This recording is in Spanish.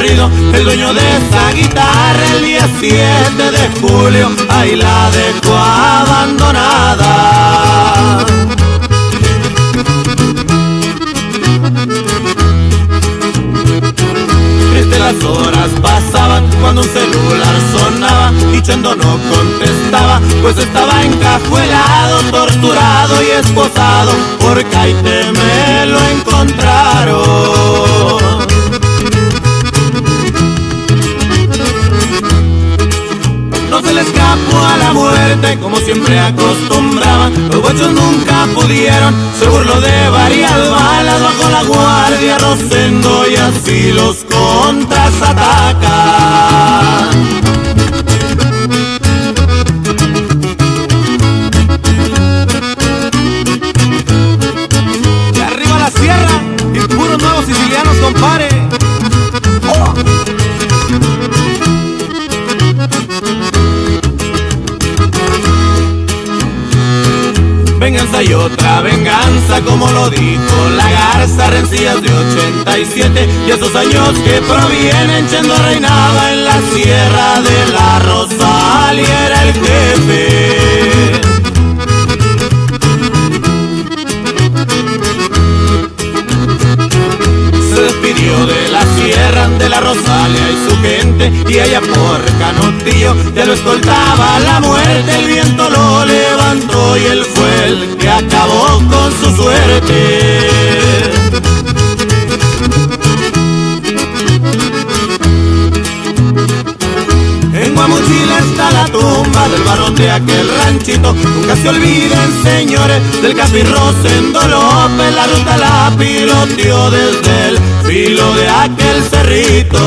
corrido, el dueño de esa guitarra el día 7 de julio, ahí la dejó abandonada. Las horas pasaban cuando un celular sonaba y Chendo no contestaba, pues estaba encajuelado, torturado y esposado, por Caite me lo encontraron. No se le escapó a la muerte como siempre acostumbraban, los guachos nunca pudieron, se burló de varias balas bajo la guardia Rosendo y así los contraatacan. De arriba la sierra y puros nuevos sicilianos, compare. ¡Oh! Venganza y otra venganza, como lo dijo la Garza, rencillas de 87 y esos años que provienen. Chendo reinaba en la sierra de la Rosalia, era el jefe. Se despidió de la sierra, de la Rosalia y su gente, y allá por Canotillo ya lo escoltaba la muerte. El viento lo levantó y él fue el que acabó con su suerte. En Guamuchil está la tumba del varón de aquel ranchito. Nunca se olviden, señores, del Capi Rosendo López. La ruta la piloteó desde el filo de aquel cerrito.